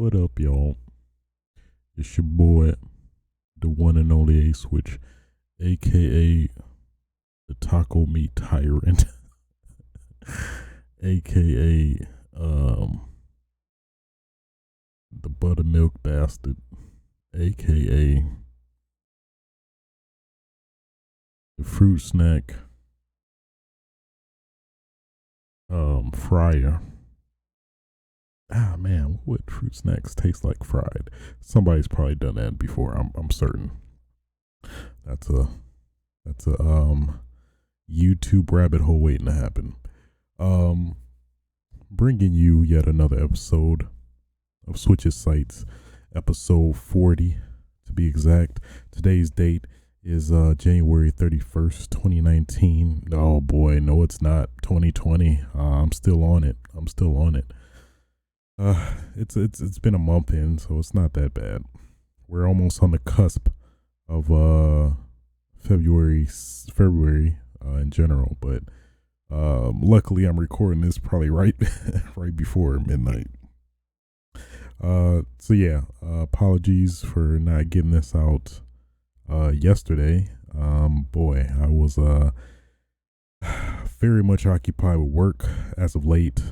What up, y'all? It's your boy, the one and only A Switch, aka the Taco Meat Tyrant, aka the Buttermilk Bastard, aka the Fruit Snack Fryer. Ah man, what fruit snacks taste like fried? Somebody's probably done that before. I'm certain. That's a YouTube rabbit hole waiting to happen. Um, Bringing you yet another episode of Switches Sites, episode 40 to be exact. Today's date is January 31st, 2019. Oh boy, no, it's not 2020. I'm still on it. It's been a month in, so it's not that bad. We're almost on the cusp of February in general, but luckily I'm recording this probably right right before midnight. So yeah, apologies for not getting this out yesterday. Boy, I was very much occupied with work as of late.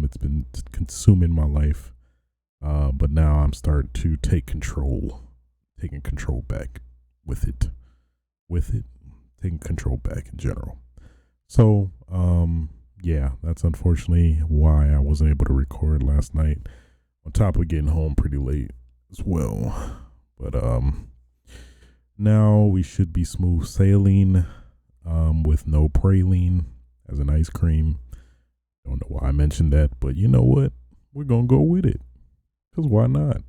It's been consuming my life, but now I'm starting to taking control back with it, taking control back in general. So, yeah, that's unfortunately why I wasn't able to record last night, on top of getting home pretty late as well. But, now we should be smooth sailing, with no praline as an ice cream. Don't know why I mentioned that, but you know what? We're gonna go with it. Cause why not?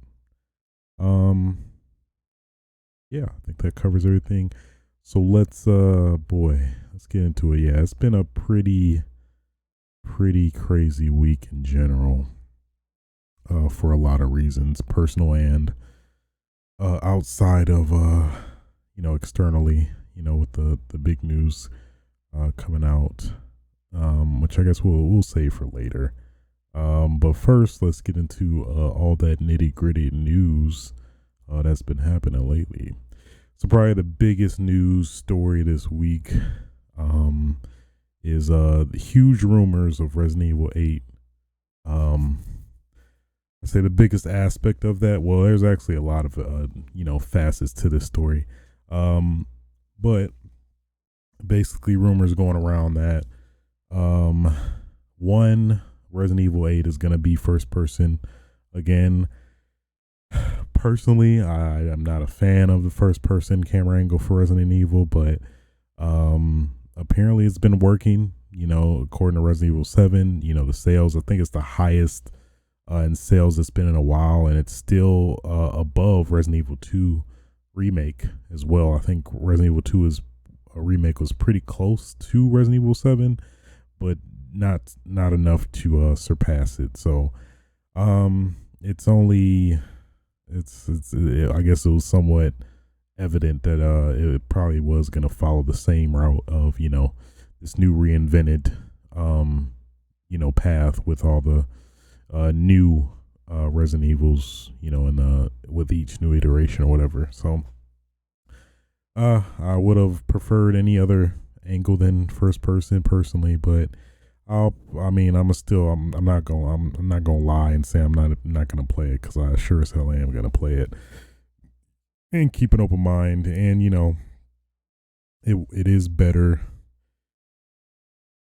Yeah, I think that covers everything. So let's get into it. Yeah, it's been a pretty crazy week in general. For a lot of reasons, personal and outside of externally, with the big news coming out. Which I guess we'll save for later. But first, let's get into all that nitty gritty news that's been happening lately. So probably the biggest news story this week is the huge rumors of Resident Evil 8. I say the biggest aspect of that. Well, there's actually a lot of facets to this story, but basically rumors going around that. One, Resident Evil 8 is going to be first person again. Personally, I am not a fan of the first person camera angle for Resident Evil, but apparently it's been working, according to Resident Evil 7, the sales, I think it's the highest in sales it's been in a while, and it's still above Resident Evil 2 remake as well. I think Resident Evil 2 remake was pretty close to Resident Evil 7, but not enough to surpass it. So it's I guess it was somewhat evident that it probably was going to follow the same route of this new reinvented path with all the new Resident Evils, and with each new iteration or whatever. So I would have preferred any other angle than first person personally, but I'm not gonna lie and say I'm not gonna play it, because I sure as hell am gonna play it and keep an open mind. And it is better.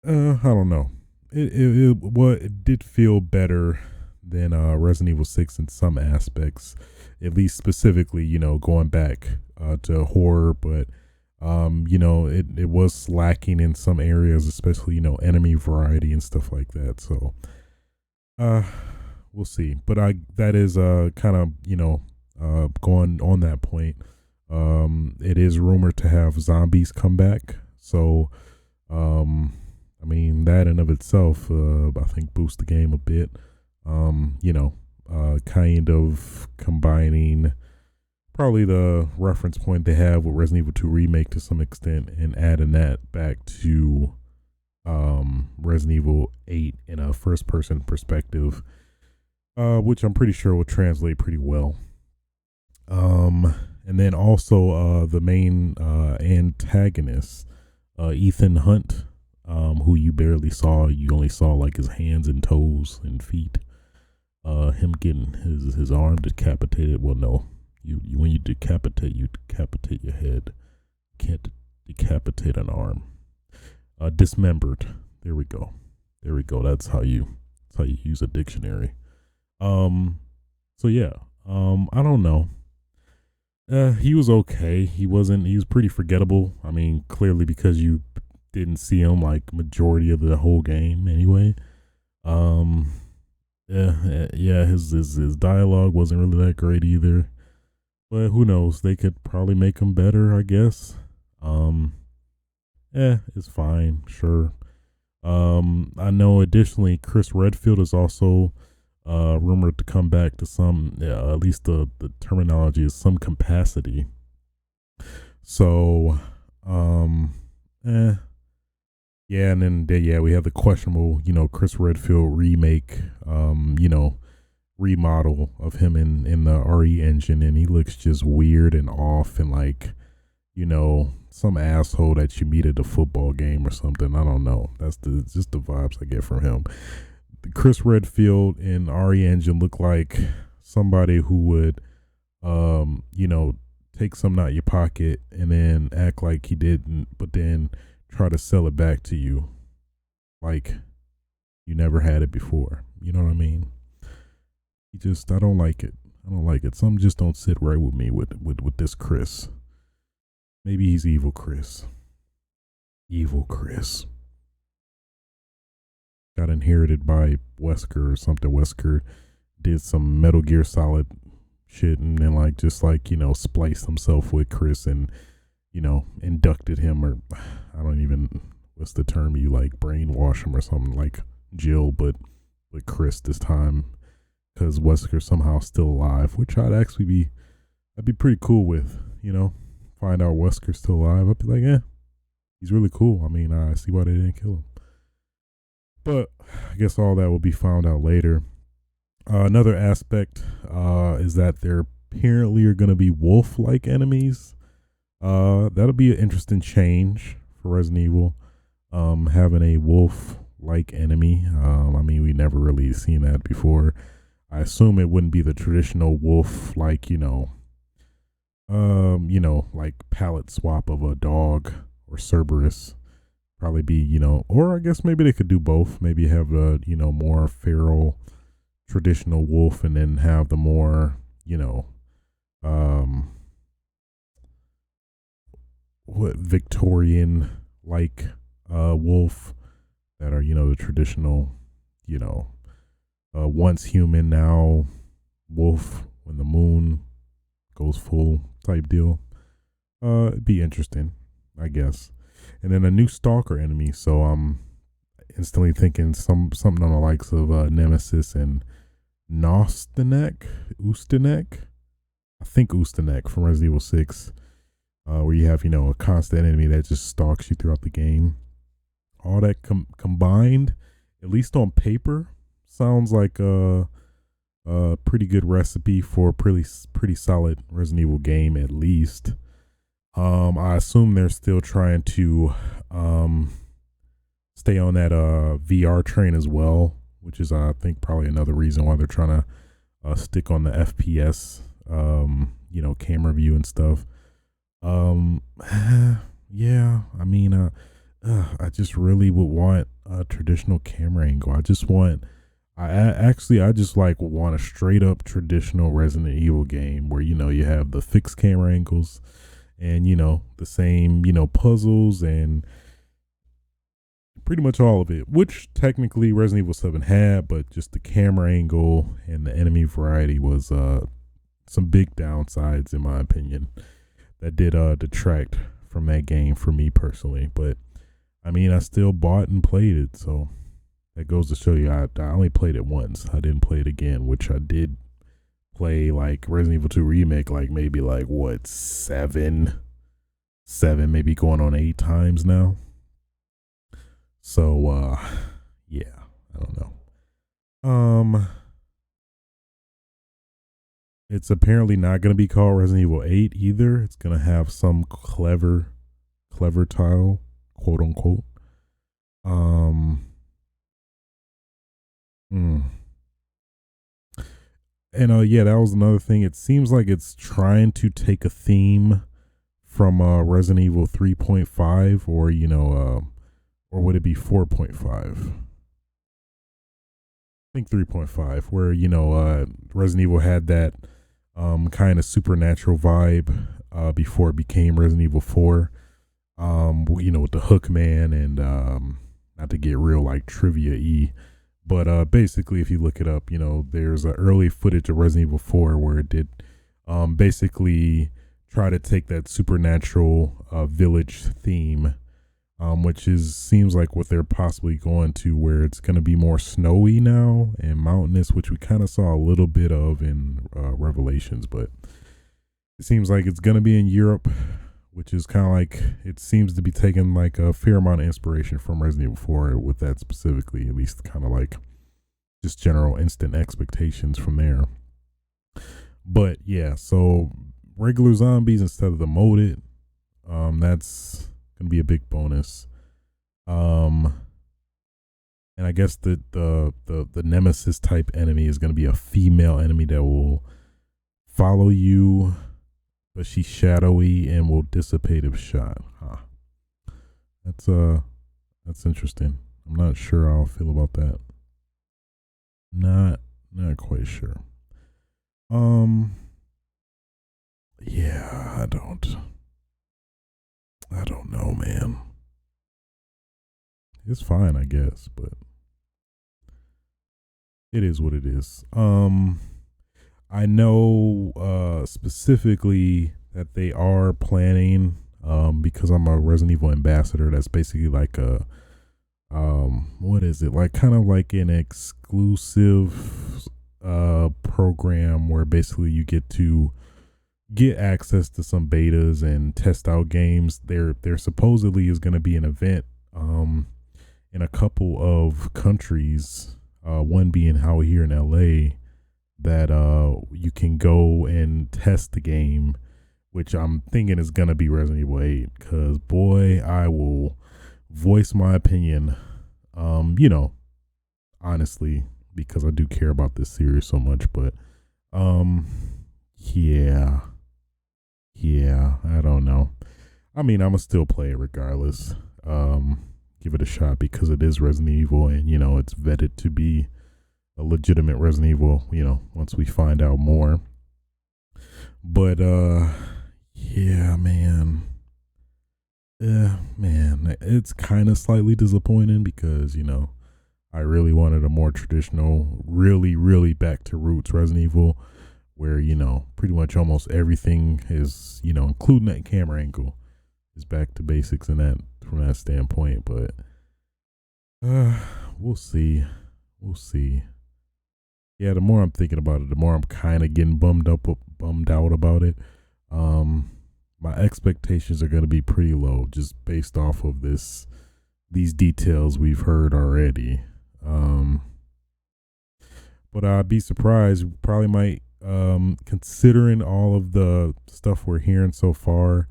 I don't know. It did feel better than Resident Evil 6 in some aspects, at least specifically, going back to horror, but it was lacking in some areas, especially enemy variety and stuff like that. So we'll see. But that is kind of going on that point. It is rumored to have zombies come back, so that in of itself I think boosts the game a bit. Kind of combining probably the reference point they have with Resident Evil 2 Remake to some extent, and adding that back to Resident Evil 8 in a first person perspective. which I'm pretty sure will translate pretty well. And then also the main antagonist, Ethan Hunt, who you barely saw. You only saw like his hands and toes and feet. Him getting his arm decapitated. Well, no, you when you decapitate your head. You can't decapitate an arm. Dismembered. There we go. That's how you use a dictionary. So yeah. I don't know. He was okay. He was pretty forgettable. I mean, clearly because you didn't see him like majority of the whole game anyway. Yeah, his dialogue wasn't really that great either. But who knows? They could probably make him better, I guess. It's fine, sure. I know additionally Chris Redfield is also rumored to come back to some, at least the terminology is some capacity. So, yeah, and then we have the questionable, Chris Redfield remake, remodel of him in the RE engine, and he looks just weird and off and like, some asshole that you meet at a football game or something. I don't know. That's just the vibes I get from him. Chris Redfield in RE engine looked like somebody who would, take something out of your pocket and then act like he didn't, but then try to sell it back to you like you never had it before. You know what I mean? I don't like it. Some just don't sit right with me with this Chris. Maybe he's evil Chris. Got inherited by Wesker or something. Wesker did some Metal Gear Solid shit and then spliced himself with Chris and inducted him, or I don't even, what's the term, you like brainwash him or something, like Jill, but with Chris this time because Wesker's somehow still alive, which I'd be pretty cool with, find out Wesker's still alive. I'd be like, he's really cool. I mean, I see why they didn't kill him. But I guess all that will be found out later. Another aspect is that there apparently are going to be wolf-like enemies. That'll be an interesting change for Resident Evil. Having a wolf-like enemy. I mean, we never really seen that before. I assume it wouldn't be the traditional wolf, like like palette swap of a dog or Cerberus. Probably be, or I guess maybe they could do both. Maybe have a, more feral traditional wolf and then have the more, Victorian like wolf that are, the traditional, once human, now wolf when the moon goes full type deal. It'd be interesting, I guess. And then a new stalker enemy, so I'm instantly thinking something on the likes of Nemesis and Ustinek. I think Ustinek from Resident Evil 6, where you have, a constant enemy that just stalks you throughout the game. All that combined, at least on paper, sounds like a pretty good recipe for a pretty solid Resident Evil game, at least. I assume they're still trying to stay on that VR train as well, which is I think probably another reason why they're trying to stick on the FPS, camera view and stuff. Yeah, I mean, I just really would want a traditional camera angle. I just want a straight up traditional Resident Evil game where, you have the fixed camera angles and, the same, puzzles and pretty much all of it, which technically Resident Evil 7 had, but just the camera angle and the enemy variety was some big downsides, in my opinion, that did detract from that game for me personally. But I mean, I still bought and played it, so that goes to show you I only played it once. I didn't play it again, which I did play like Resident Evil 2 Remake maybe seven, maybe going on 8 times now. So yeah, I don't know. It's apparently not going to be called Resident Evil 8 either. It's going to have some clever title, quote unquote. Um, mm. And yeah, that was another thing. It seems like it's trying to take a theme from Resident Evil 3.5, or or would it be 4.5? I think 3.5, where Resident Evil had that kind of supernatural vibe before it became Resident Evil 4. With the Hook Man and not to get real like trivia-y, but basically, if you look it up, there's early footage of Resident Evil 4 where it did basically try to take that supernatural village theme, which seems like what they're possibly going to, where it's going to be more snowy now and mountainous, which we kind of saw a little bit of in Revelations, but it seems like it's going to be in Europe, which is kind of like, it seems to be taking like a fair amount of inspiration from Resident Evil 4 with that specifically, at least kind of like just general instant expectations from there. But yeah, so regular zombies instead of the modded, that's gonna be a big bonus. And I guess the nemesis type enemy is gonna be a female enemy that will follow you, but she's shadowy and will dissipate if shot. That's interesting. I'm not sure how I feel about that. Not quite sure. Yeah, I don't know, man. It's fine, I guess, but it is what it is. I know specifically that they are planning, because I'm a Resident Evil ambassador. That's basically like a what is it, like kind of like an exclusive program where basically you get to get access to some betas and test out games. There supposedly is going to be an event in a couple of countries, one being how here in LA, that you can go and test the game, which I'm thinking is going to be Resident Evil 8, because boy, I will voice my opinion, honestly, because I do care about this series so much. But yeah, I don't know. I mean, I'm gonna still play it regardless. Give it a shot because it is Resident Evil, and it's vetted to be a legitimate Resident Evil, once we find out more. But yeah, man. It's kind of slightly disappointing because, I really wanted a more traditional, really, really back to roots Resident Evil, where, pretty much almost everything is, including that camera angle, is back to basics in that, from that standpoint. But we'll see. Yeah, the more I'm thinking about it, the more I'm kind of getting bummed out about it. My expectations are going to be pretty low just based off of these details we've heard already. But I'd be surprised. We probably might, considering all of the stuff we're hearing so far,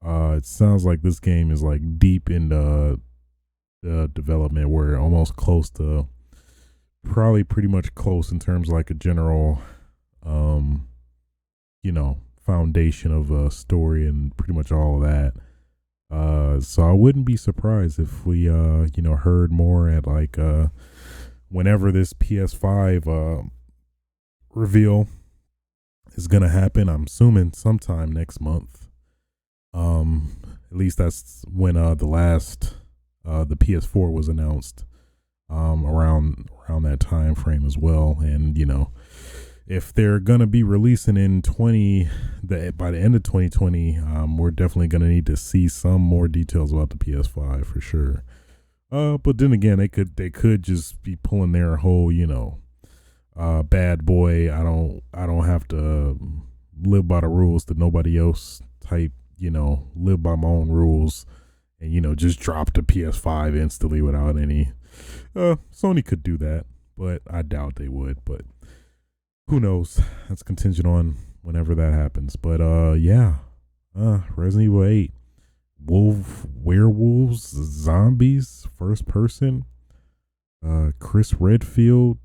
it sounds like this game is like deep in the development. We're almost close to, probably pretty much close in terms of like a general, foundation of a story and pretty much all of that. So I wouldn't be surprised if we, heard more at like, whenever this PS5 reveal is gonna happen. I'm assuming sometime next month. At least that's when the last the PS4 was announced. Around that time frame as well. And if they're gonna be releasing in by the end of 2020, we're definitely gonna need to see some more details about the PS5 for sure. But then again, they could just be pulling their whole, bad boy, I don't have to live by the rules that nobody else type, live by my own rules, and just drop the PS5 instantly without any. Sony could do that, but I doubt they would. But who knows? That's contingent on whenever that happens. But yeah, Resident Evil 8, werewolves, zombies, first person. Chris Redfield,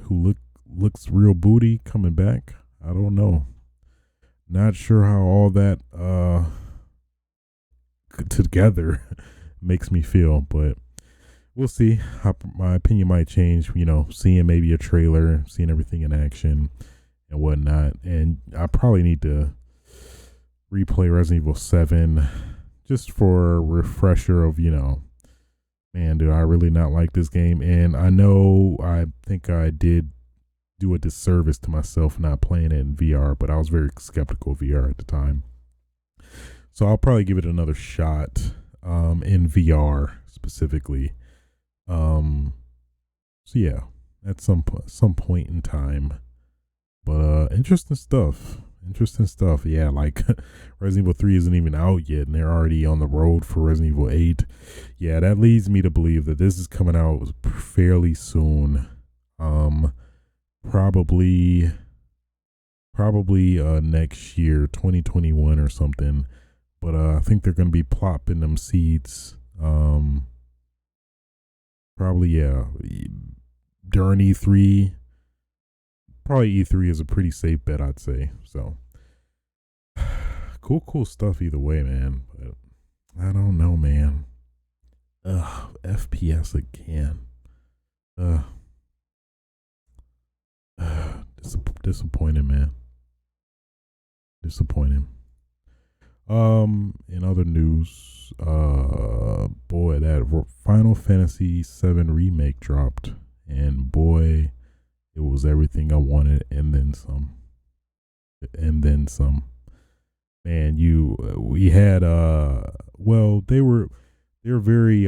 who looks real booty, coming back. I don't know. Not sure how all that together makes me feel, but we'll see. My opinion might change, seeing maybe a trailer, seeing everything in action and whatnot. And I probably need to replay Resident Evil 7 just for a refresher of, man, do I really not like this game? And I think I did do a disservice to myself not playing it in VR, but I was very skeptical of VR at the time. So I'll probably give it another shot in VR specifically. So yeah, at some point in time. But interesting stuff. Yeah, like Resident Evil 3 isn't even out yet, and they're already on the road for Resident Evil 8. Yeah, that leads me to believe that this is coming out fairly soon. Probably next year, 2021 or something. But I think they're gonna be plopping them seeds. Probably, yeah, during E3. Probably E3 is a pretty safe bet, I'd say. So cool stuff either way, man. But I don't know, man. FPS again. Disappointing, man. Disappointing. In other news, boy, that Final Fantasy VII remake dropped, and boy, it was everything I wanted, and then some. Man, we had they were very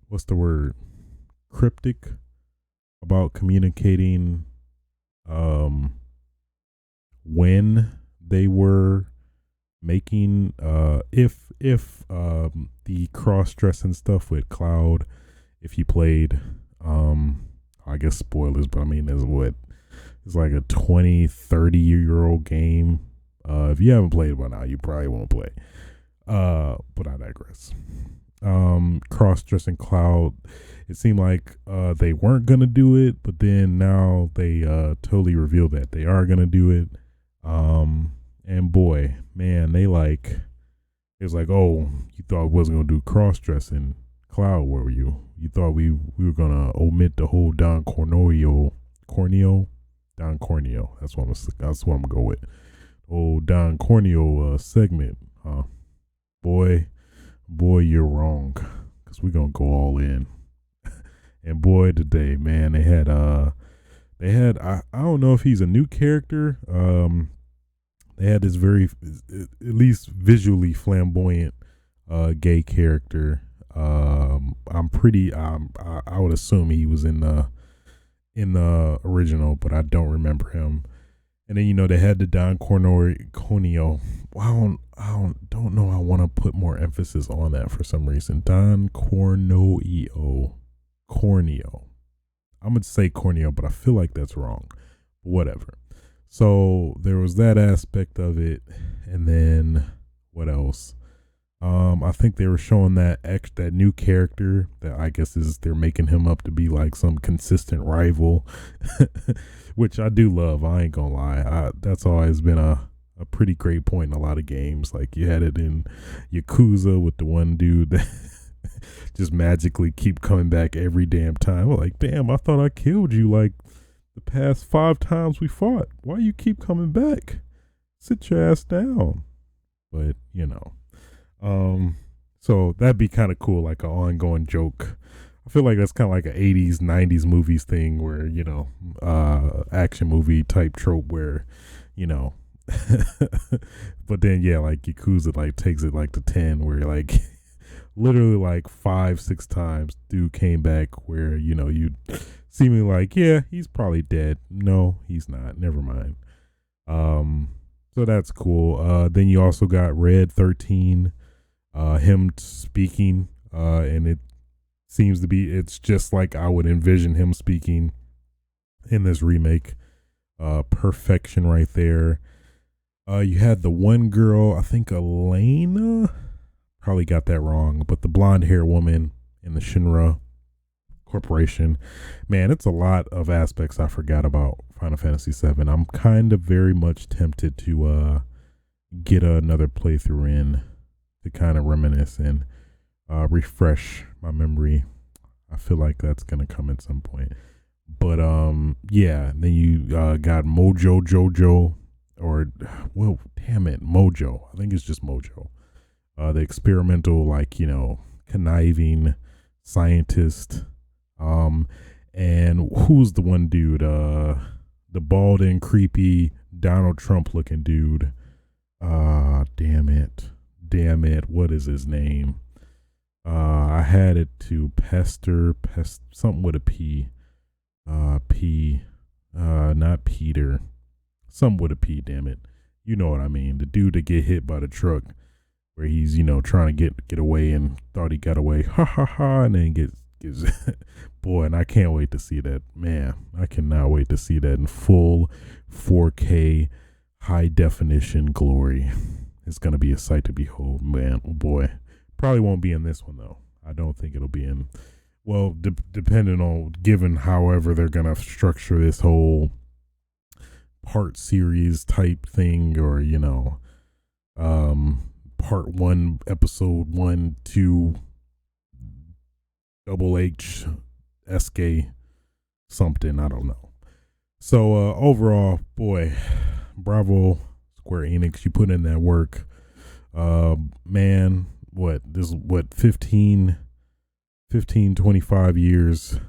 what's the word? Cryptic about communicating when they were making if the cross dressing stuff with Cloud, if you played I guess spoilers, but I mean it's like a 20-30-year-old game. If you haven't played it by now, you probably won't play. But I digress. Cross dressing Cloud, it seemed like they weren't gonna do it, but then now they totally revealed that they are gonna do it. And boy, man, it was like, oh, you thought we wasn't gonna do cross dressing Cloud, were you? You thought we were gonna omit the whole Don Corneo. That's what I'm gonna go with. Old Don Corneo segment, huh? Boy, you're wrong, cause we're gonna go all in. And boy, today, man, they had I don't know if he's a new character. They had this very, at least visually flamboyant, gay character. I would assume he was in the original, but I don't remember him. And then they had the Don Corneo. Well, I don't know. I want to put more emphasis on that for some reason. Don Corneo. I'm gonna say Corneo, but I feel like that's wrong. Whatever. So there was that aspect of it, and then what else? I think they were showing that new character that I guess they're making him up to be like some consistent rival, which I do love. I ain't gonna lie. That's always been a pretty great point in a lot of games. Like you had it in Yakuza with the one dude that just magically keep coming back every damn time. I'm like, damn, I thought I killed you like the past 5 times we fought. Why you keep coming back? Sit your ass down. But so that'd be kind of cool, like an ongoing joke. I feel like that's kind of like an 80s, 90s movies thing where, action movie type trope where, but then, yeah, like Yakuza, like takes it like to 10 where like literally like 5-6 times dude came back where, you seemingly like, yeah, he's probably dead. No, he's not. Never mind. So that's cool. Then you also got Red 13, him speaking, and it seems to be, it's just like I would envision him speaking in this remake. Perfection right there. You had the one girl, I think Elena, probably got that wrong, but the blonde hair woman in the Shinra Corporation. Man, it's a lot of aspects I forgot about Final Fantasy VII. I'm kind of very much tempted to get another playthrough in to kind of reminisce and refresh my memory. I feel like that's gonna come at some point. But yeah, then you got Mojo Jojo, or well, damn it, Mojo. I think it's just Mojo. The experimental, like, conniving scientist. And who's the one dude? The bald and creepy Donald Trump looking dude. Damn it. What is his name? I had it to Pest, something with a P. Not Peter. Something with a P, damn it. You know what I mean. The dude that get hit by the truck where he's, trying to get away and thought he got away. Ha ha ha. And then gets boy, and I can't wait to see that. Man, I cannot wait to see that in full 4K high definition glory. It's going to be a sight to behold, man. Oh boy. Probably won't be in this one, though. I don't think it'll be in. Well, depending on, given however they're going to structure this whole part series type thing, or, part 1, episode 1, 2, double H, SK, something. I don't know. So, overall, boy, bravo, Square Enix. You put in that work. Man, what 15, 25 years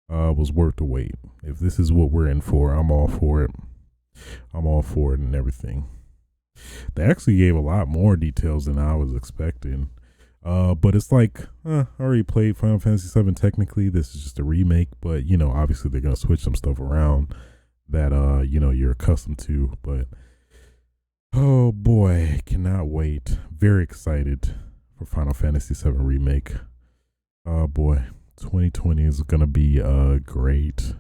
was worth the wait. If this is what we're in for, I'm all for it. I'm all for it and everything. They actually gave a lot more details than I was expecting. But it's like, I already played Final Fantasy VII technically. This is just a remake, but, obviously they're going to switch some stuff around that, you're accustomed to. But, oh boy, cannot wait. Very excited for Final Fantasy VII Remake. Oh boy, 2020 is going to be great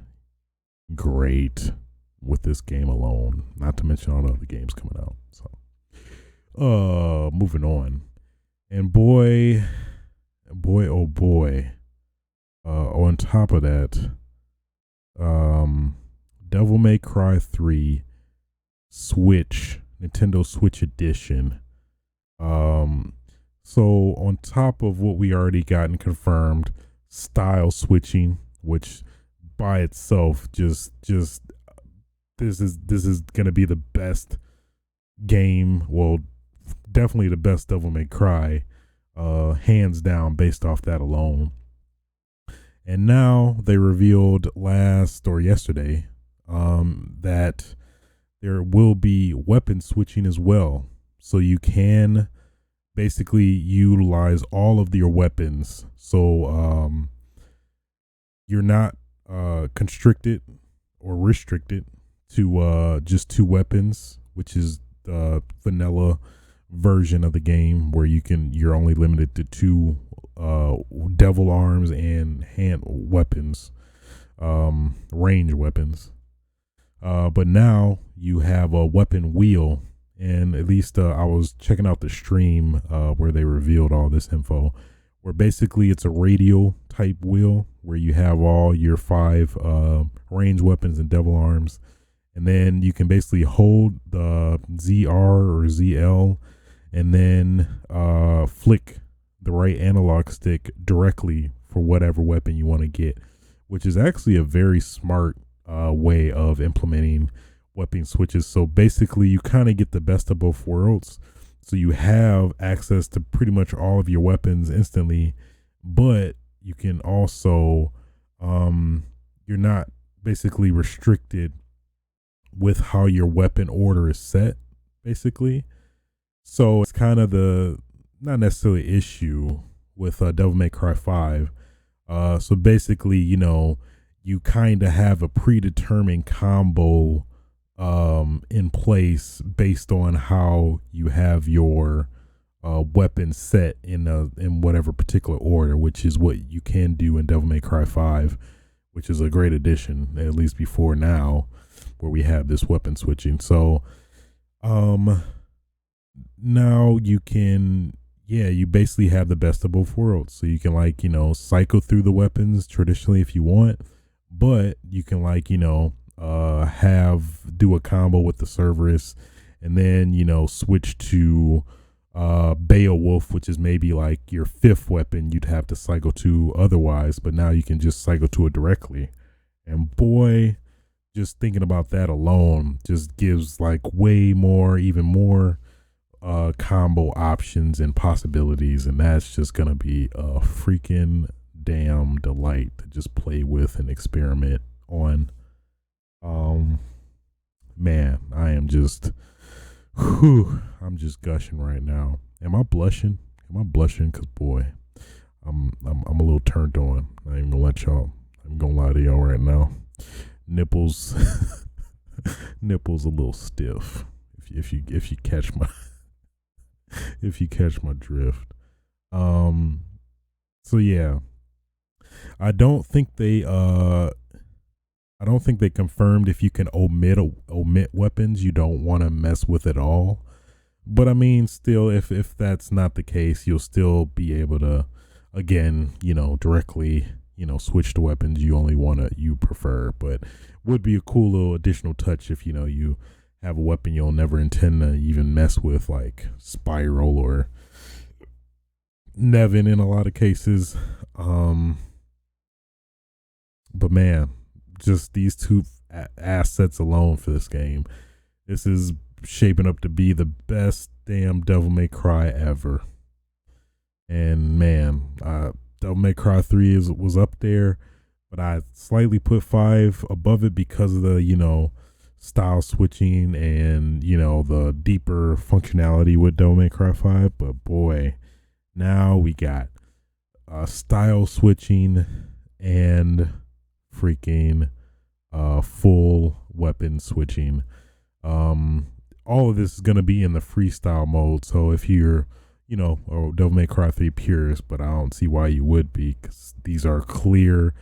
with this game alone. Not to mention all the other games coming out. So, moving on. And boy, oh boy, on top of that, Devil May Cry 3 Switch, Nintendo Switch Edition. So on top of what we already gotten confirmed, style switching, which by itself just this is gonna be the best game. Well, definitely the best Devil May Cry, hands down, based off that alone. And now they revealed yesterday that there will be weapon switching as well. So you can basically utilize all of your weapons. So you're not constricted or restricted to just 2 weapons, which is the vanilla version of the game, where you're only limited to 2 devil arms and hand weapons, range weapons. But now you have a weapon wheel, and at least I was checking out the stream where they revealed all this info, where basically it's a radial type wheel where you have all your 5 range weapons and devil arms, and then you can basically hold the ZR or ZL and then flick the right analog stick directly for whatever weapon you want to get, which is actually a very smart way of implementing weapon switches. So basically you kind of get the best of both worlds. So you have access to pretty much all of your weapons instantly, but you can also, you're not basically restricted with how your weapon order is set, basically. So it's kind of not necessarily issue with Devil May Cry 5. So basically, you kind of have a predetermined combo in place based on how you have your weapon set in whatever particular order, which is what you can do in Devil May Cry 5, which is a great addition, at least before now, where we have this weapon switching. So now you can, yeah, you basically have the best of both worlds. So you can, like, you know, cycle through the weapons traditionally if you want, but you can, like, you know, do a combo with the Cerberus, and then, you know, switch to Beowulf, which is maybe like your fifth weapon you'd have to cycle to otherwise, but now you can just cycle to it directly. And boy, just thinking about that alone just gives like way more, even more combo options and possibilities, and that's just gonna be a freaking damn delight to just play with and experiment on. Man, I am just I'm just gushing right now. Am I blushing? Cause boy, I'm a little turned on. I ain't gonna let y'all, I'm gonna lie to y'all right now. Nipples nipples a little stiff. If you catch my if you catch my drift. So yeah. I don't think they confirmed if you can omit weapons you don't want to mess with at all. But I mean, still, if that's not the case, you'll still be able to, again, you know, directly, you know, switch to weapons you prefer. But would be a cool little additional touch if, you know, you have a weapon you'll never intend to even mess with, like Spiral or Nevin in a lot of cases. But man, just these two assets alone for this game, this is shaping up to be the best damn Devil May Cry ever. And man, Devil May Cry 3 was up there, but I slightly put 5 above it because of the, you know, style switching and, you know, the deeper functionality with Devil May Cry 5. But boy, now we got style switching and freaking full weapon switching. All of this is going to be in the freestyle mode, so if you're, you know, a Devil May Cry 3 purist, but I don't see why you would be, because these are clear,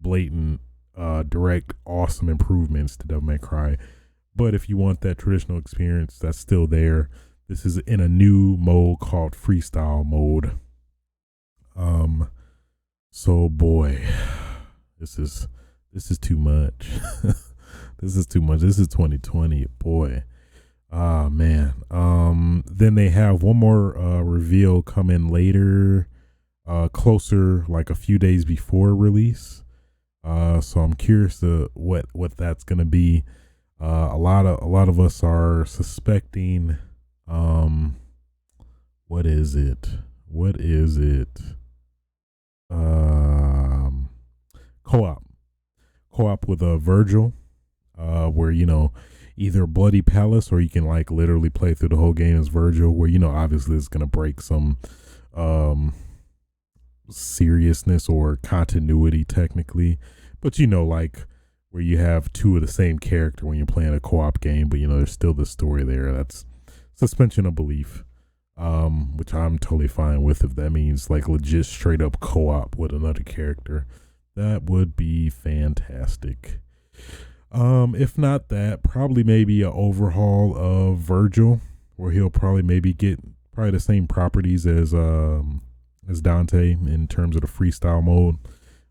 blatant, direct, awesome improvements to Devil May Cry. But if you want that traditional experience, that's still there. This is in a new mode called freestyle mode. So boy, this is too much. This is too much. This is 2020, boy. Ah, man. Then they have one more reveal coming later, closer, like a few days before release. So I'm curious to what that's gonna be. A lot of us are suspecting. What is it? Co-op with Virgil, where, you know, either Bloody Palace, or you can like literally play through the whole game as Virgil, where, you know, obviously it's gonna break some seriousness or continuity technically, but, you know, like where you have two of the same character when you're playing a co-op game, but, you know, there's still the story there. That's suspension of belief, which I'm totally fine with. If that means like legit straight up co-op with another character, that would be fantastic. If not that, probably maybe an overhaul of Virgil, where he'll probably maybe get probably the same properties as Dante in terms of the freestyle mode,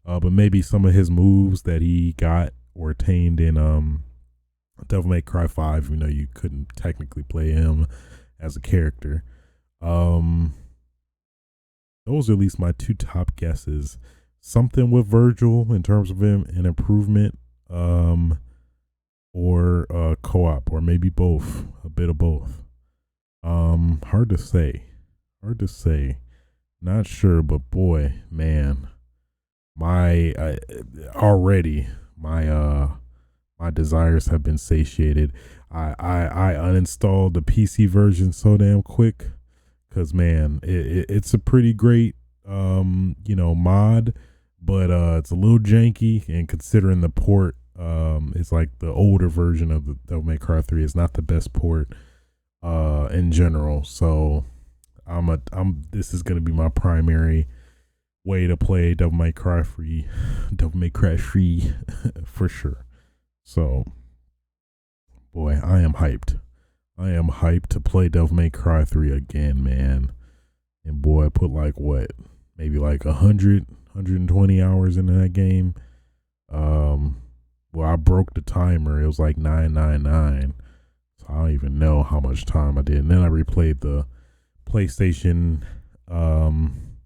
but maybe some of his moves that he got or attained in Devil May Cry 5. You know, you couldn't technically play him as a character. Those are at least my two top guesses. Something with Virgil in terms of him, an improvement, or co-op, or maybe both, a bit of both. Hard to say, not sure, but boy, man, my desires have been satiated. I uninstalled the PC version so damn quick, because man, it's a pretty great you know, mod, but it's a little janky, and considering the port, it's like the older version of the Devil May Cry 3 is not the best port in general. So this is gonna be my primary way to play Devil May Cry free, for sure. So, boy, I am hyped. I am hyped to play Devil May Cry 3 again, man. And boy, I put like what, maybe like 120 hours into that game. Well, I broke the timer. It was like 999. So I don't even know how much time I did. And then I replayed the PlayStation,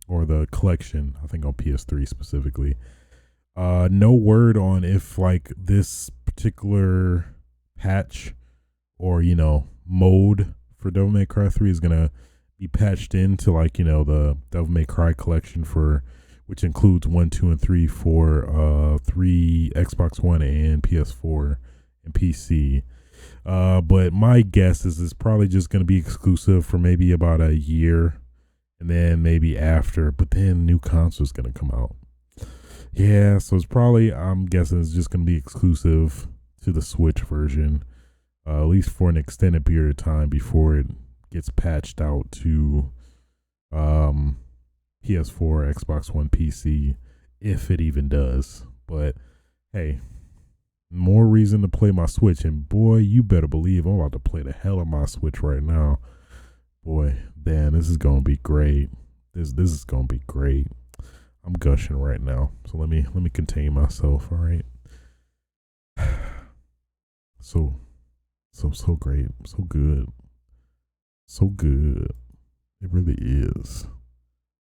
or the collection, I think on PS3 specifically. No word on if like this particular patch or, mode for Devil May Cry 3 is gonna be patched into like, the Devil May Cry collection, for which includes 1, 2, and 3 for 3 Xbox One and PS4 and PC. But my guess is it's probably just gonna be exclusive for maybe about a year, and then maybe after, but then new console's gonna come out. Yeah, so it's probably, I'm guessing it's just gonna be exclusive to the Switch version, at least for an extended period of time before it gets patched out to PS4, Xbox One, PC, if it even does. But hey, more reason to play my Switch, and boy, you better believe I'm about to play the hell of my Switch right now. Boy, Dan, this is gonna be great. This is gonna be great. I'm gushing right now, so let me contain myself. All right. So great, so good, so good. It really is.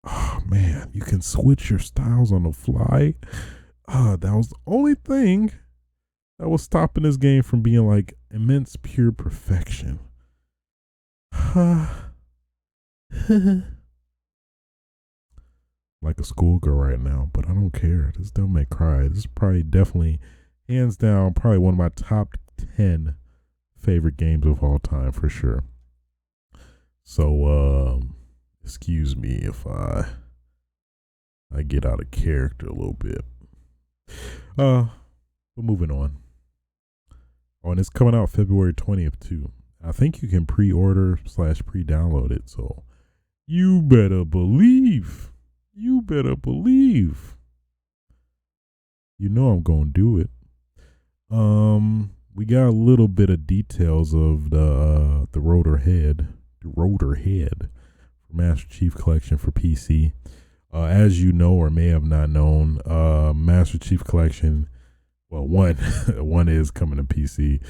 Oh man, you can switch your styles on the fly. That was the only thing that was stopping this game from being like immense pure perfection. Like a schoolgirl right now, but I don't care. This don't make cry. This is probably definitely, hands down, probably one of my top 10 favorite games of all time for sure. So, excuse me if I get out of character a little bit. But moving on. Oh, and it's coming out February 20th too. I think you can pre-order / pre-download it. So you better believe. You better believe. You know I'm gonna do it. We got a little bit of details of the Rotor Head for Master Chief Collection for PC. As you know or may have not known, Master Chief Collection, well, one is coming to PC.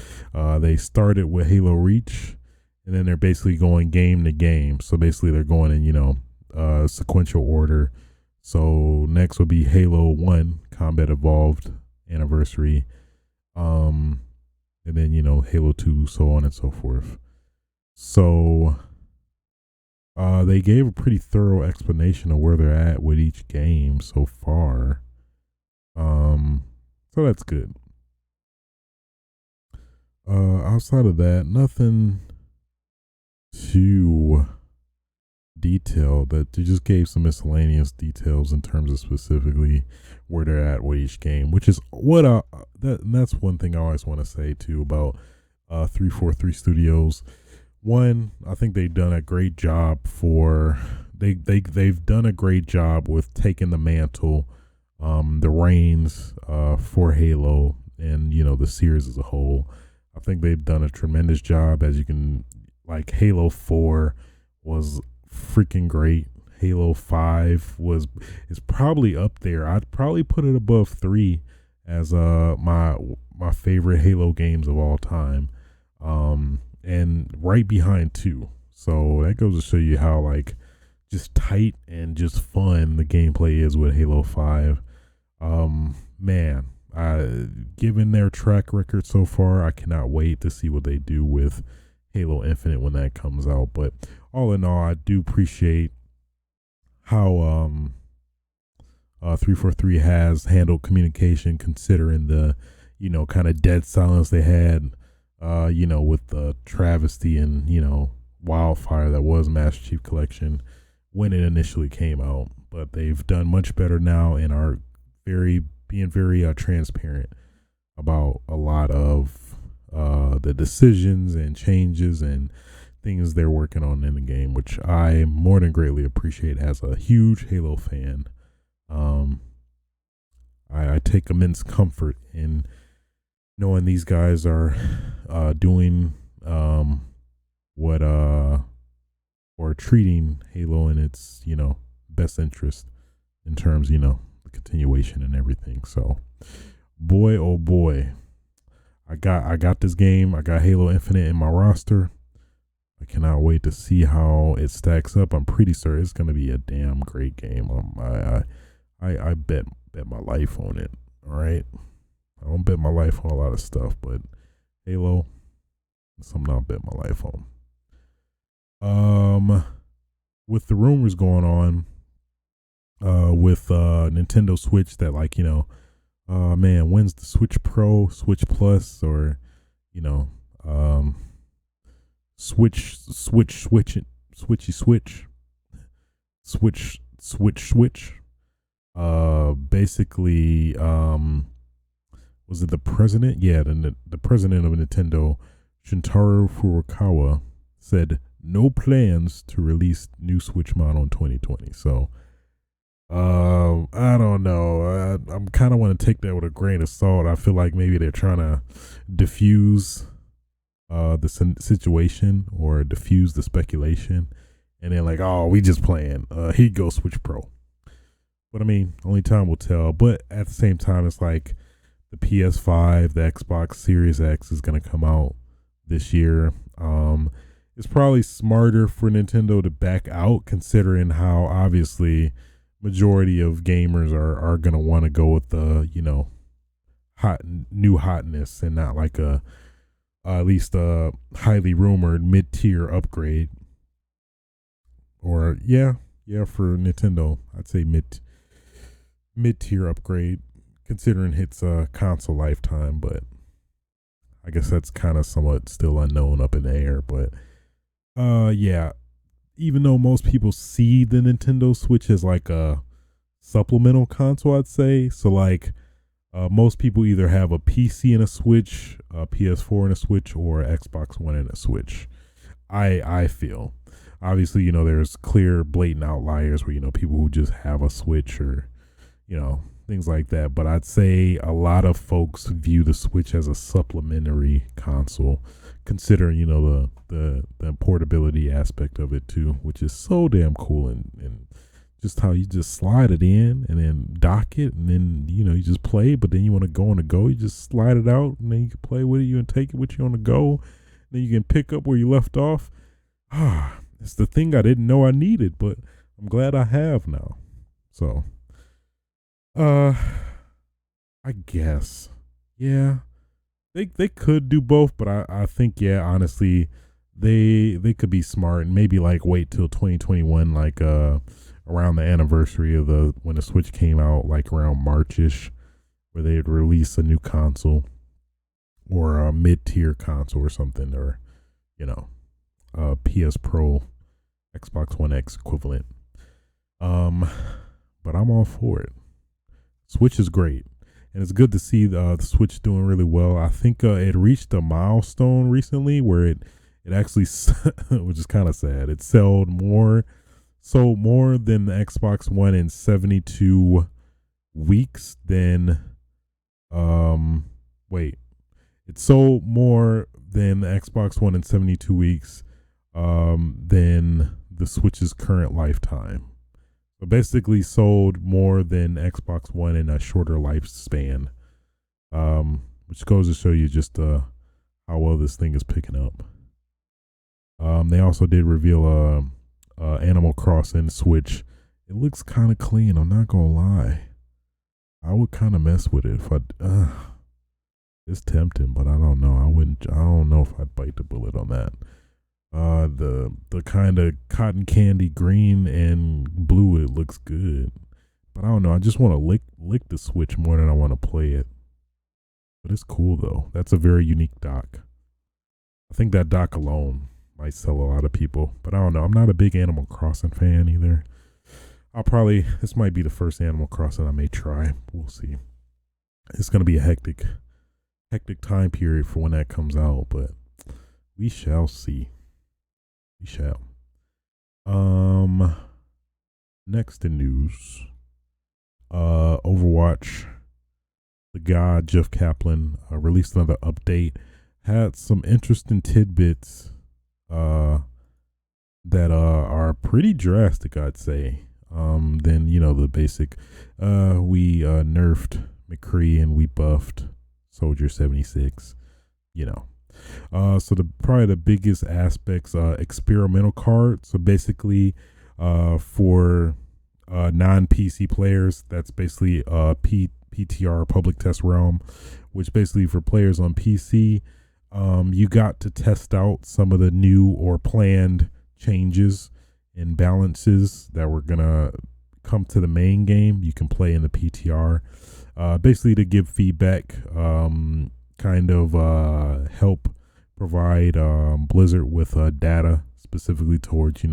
They started with Halo Reach, and then they're basically going game to game. So basically they're going in, sequential order. So next would be Halo 1 Combat Evolved Anniversary. And then, Halo 2, so on and so forth. So they gave a pretty thorough explanation of where they're at with each game so far. So that's good. Outside of that, nothing too detailed. That they just gave some miscellaneous details in terms of specifically where they're at with each game, which is what that's one thing I always want to say too about 343 Studios. One, I think they've done a great job they've done a great job with taking the mantle, the reins for Halo and the series as a whole. I think they've done a tremendous job. As you can, like, Halo 4 was freaking great. Halo 5 is probably up there. I'd probably put it above 3 as my favorite Halo games of all time, and right behind 2. So that goes to show you how like just tight and just fun the gameplay is with Halo 5. Man, given their track record so far, I cannot wait to see what they do with Halo Infinite when that comes out. But all in all, I do appreciate how 343 has handled communication, considering the kind of dead silence they had with the travesty and wildfire that was Master Chief Collection when it initially came out. But they've done much better now and are being very transparent about a lot of the decisions and changes and things they're working on in the game, which I more than greatly appreciate as a huge Halo fan. Um, I take immense comfort in knowing these guys are doing what or treating Halo in its best interest in terms the continuation and everything. So boy oh boy, I got this game. I got Halo Infinite in my roster. I cannot wait to see how it stacks up. I'm pretty sure it's gonna be a damn great game. I bet my life on it. All right, I don't bet my life on a lot of stuff, but Halo, something I'll bet my life on. With the rumors going on, with Nintendo Switch, that man, when's the Switch Pro, Switch Plus, or Switch, switch, switchy switch. Basically, was it the president? Yeah, the president of Nintendo, Shintaro Furukawa, said no plans to release new Switch model in 2020. So, I don't know. I'm kind of want to take that with a grain of salt. I feel like maybe they're trying to diffuse the situation or diffuse the speculation, and then oh, we just playing. Here you go, Switch Pro. But I mean, only time will tell. But at the same time, it's like the PS5, the Xbox Series X is gonna come out this year. It's probably smarter for Nintendo to back out, considering how obviously majority of gamers are gonna want to go with the new hotness, and not like at least a highly rumored mid-tier upgrade. Or for Nintendo, I'd say mid-tier upgrade, considering its console lifetime. But I guess that's kind of somewhat still unknown, up in the air. But even though most people see the Nintendo Switch as like a supplemental console, I'd say, so most people either have a PC and a Switch, a PS4 and a Switch, or Xbox One and a Switch. I feel, obviously, there's clear, blatant outliers where people who just have a Switch, or things like that. But I'd say a lot of folks view the Switch as a supplementary console, considering the portability aspect of it too, which is so damn cool, and just how you just slide it in and then dock it, and then you just play. But then you want to go on the go, you just slide it out, and then you can play with it. You can take it with you on the go, and then you can pick up where you left off. It's the thing I didn't know I needed, but I'm glad I have now. So I guess, yeah, they could do both, but I think, honestly, they could be smart and maybe wait till 2021, around the anniversary of when the Switch came out, around Marchish, where they'd release a new console, or a mid-tier console or something, or PS Pro, Xbox One X equivalent. But I'm all for it. Switch is great, and it's good to see the Switch doing really well. I think it reached a milestone recently where it actually, which is kind of sad, it sold more than the Xbox One in 72 weeks than it sold more than the Xbox One in 72 weeks than the Switch's current lifetime. So basically sold more than Xbox One in a shorter lifespan, which goes to show you just how well this thing is picking up. They also did reveal Animal Crossing Switch. It looks kind of clean, I'm not gonna lie. I would kind of mess with it if it's tempting, but I don't know. I don't know if I'd bite the bullet on that. The kind of cotton candy green and blue, it looks good, but I don't know. I just want to lick the Switch more than I want to play it. But it's cool though. That's a very unique dock. I think that dock alone might sell a lot of people, but I don't know. I'm not a big Animal Crossing fan either. This might be the first Animal Crossing I may try. We'll see. It's gonna be a hectic time period for when that comes out, but we shall see. We shall. Next in news, Overwatch, the guy Jeff Kaplan released another update. Had some interesting tidbits that are pretty drastic, I'd say. Then the basic. We nerfed McCree and we buffed Soldier 76. So probably the biggest aspects, experimental cards. So basically, for non-PC players, that's basically PTR, public test realm, which basically for players on PC, you got to test out some of the new or planned changes and balances that were gonna come to the main game. You can play in the PTR, basically to give feedback, kind of help provide Blizzard with data specifically towards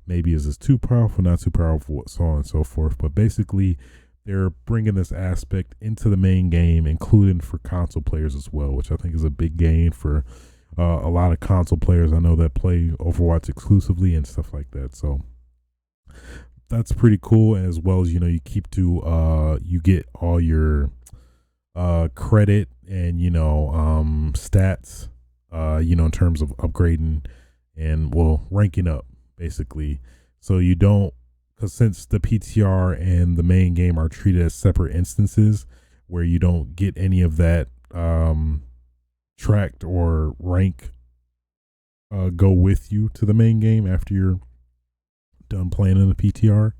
maybe is this too powerful, not too powerful, so on and so forth. But basically, they're bringing this aspect into the main game, including for console players as well, which I think is a big gain for a lot of console players I know that play Overwatch exclusively and stuff like that. So that's pretty cool. And as well as, you keep to, you get all your credit and, stats, in terms of upgrading and, ranking up, basically. So you don't, because since the PTR and the main game are treated as separate instances where you don't get any of that tracked or rank go with you to the main game after you're done playing in the PTR.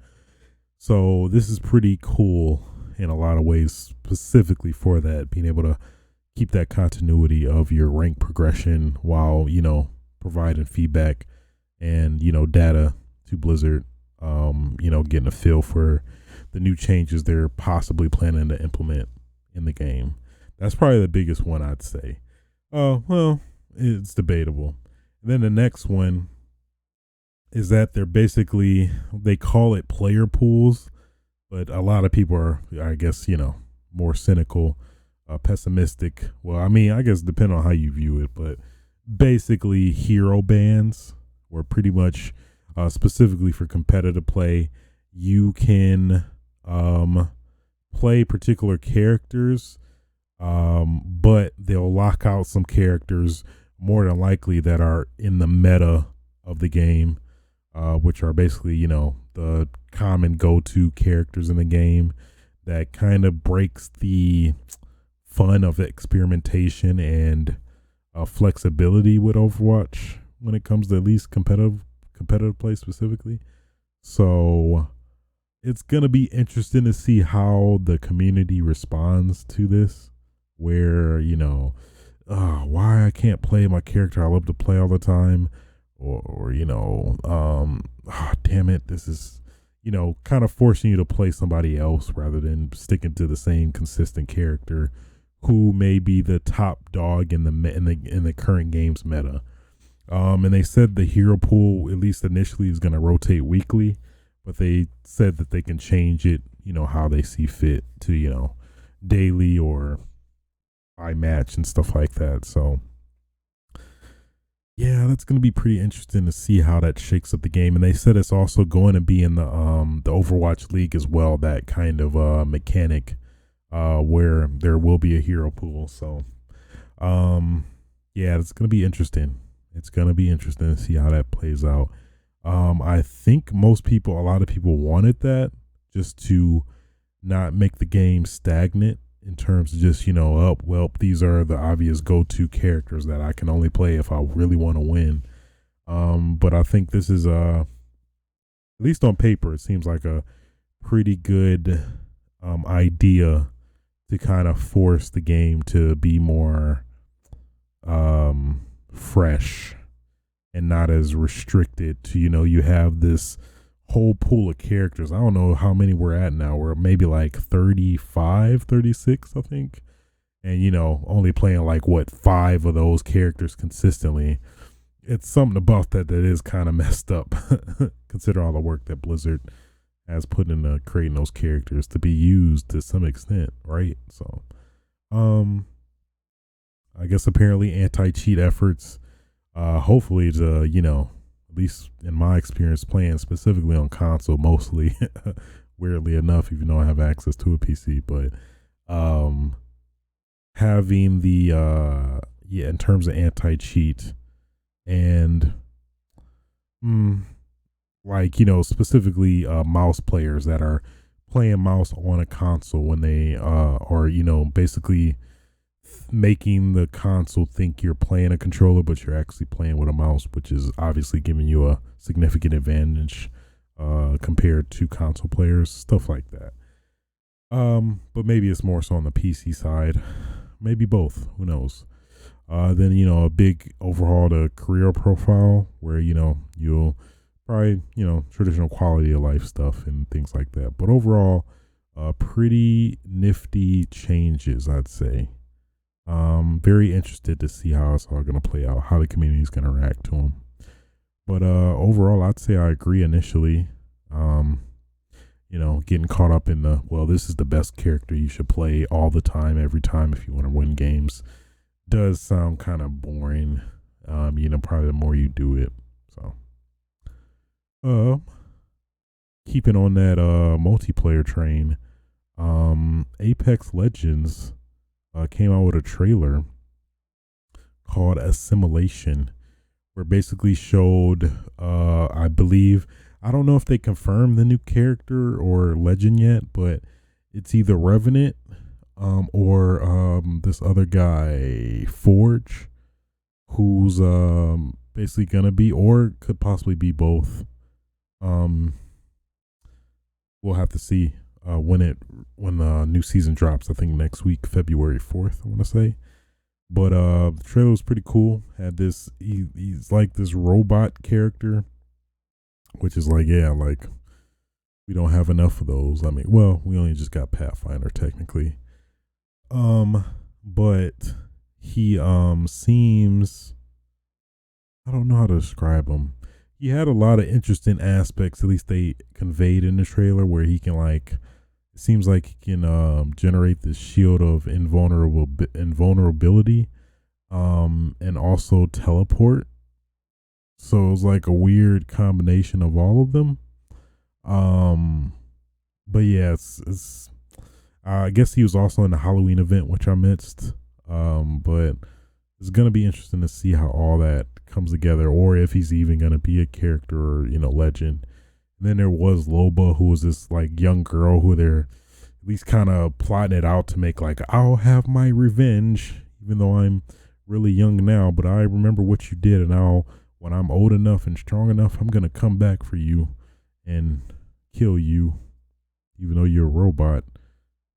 So this is pretty cool in a lot of ways, specifically for that, being able to keep that continuity of your rank progression while, providing feedback and, data to Blizzard, getting a feel for the new changes they're possibly planning to implement in the game. That's probably the biggest one, I'd say. Well, it's debatable. And then the next one is that they call it player pools, but a lot of people are, I guess, more cynical, pessimistic. Well, I mean, I guess depending on how you view it, but basically hero bands, where pretty much specifically for competitive play, you can play particular characters, but they'll lock out some characters more than likely that are in the meta of the game, which are basically, the common go-to characters in the game that kind of breaks the fun of experimentation and flexibility with Overwatch when it comes to at least competitive play specifically. So it's going to be interesting to see how the community responds to this, where, why I can't play my character I love to play all the time, or damn it, this is, kind of forcing you to play somebody else rather than sticking to the same consistent character who may be the top dog in the current game's meta. And they said the hero pool, at least initially, is going to rotate weekly, but they said that they can change it, how they see fit to, daily or by match and stuff like that. So yeah, that's going to be pretty interesting to see how that shakes up the game. And they said it's also going to be in the Overwatch League as well, that kind of mechanic where there will be a hero pool. So yeah, it's going to be interesting. It's going to be interesting to see how that plays out. I think a lot of people wanted that just to not make the game stagnant in terms of just, these are the obvious go-to characters that I can only play if I really want to win. But I think this is, at least on paper, it seems like a pretty good idea to kind of force the game to be more fresh and not as restricted to, you have this whole pool of characters. I don't know how many we're at now. We're maybe like 35, 36, I think. And, only playing like 5 of those characters consistently. It's something about that is kind of messed up. Consider all the work that Blizzard has put into creating those characters to be used to some extent, right? So, I guess apparently anti-cheat efforts, hopefully to, at least in my experience playing specifically on console mostly, weirdly enough, even though I have access to a PC. But having the in terms of anti-cheat and like, specifically mouse players that are playing mouse on a console when they are, basically making the console think you're playing a controller, but you're actually playing with a mouse, which is obviously giving you a significant advantage compared to console players, stuff like that. But maybe it's more so on the PC side, maybe both, who knows. Then, a big overhaul to career profile where, you'll probably, traditional quality of life stuff and things like that. But overall, pretty nifty changes, I'd say. Very interested to see how it's all going to play out, how the community is going to react to them. But overall, I'd say I agree initially. Getting caught up in this is the best character you should play all the time, every time if you want to win games, does sound kind of boring. Probably the more you do it. So, keeping on that multiplayer train, Apex Legends came out with a trailer called Assimilation, where basically showed, I believe, I don't know if they confirmed the new character or legend yet, but it's either Revenant or this other guy, Forge, who's basically gonna be, or could possibly be both. We'll have to see when the new season drops. I think next week, February 4th, I want to say. But the trailer was pretty cool. Had this, he's like this robot character, which is like, yeah, like we don't have enough of those. I mean, well, we only just got Pathfinder technically. But he seems, I don't know how to describe him. He had a lot of interesting aspects, at least they conveyed in the trailer, where he can, like, it seems like he can generate this shield of invulnerability and also teleport. So it was like a weird combination of all of them. But yeah, it's I guess he was also in the Halloween event, which I missed. But it's gonna be interesting to see how all that comes together, or if he's even gonna be a character or legend. And then there was Loba, who was this like young girl who they're at least kind of plotting it out to make like, I'll have my revenge, even though I'm really young now, but I remember what you did, and when I'm old enough and strong enough, I'm gonna come back for you and kill you, even though you're a robot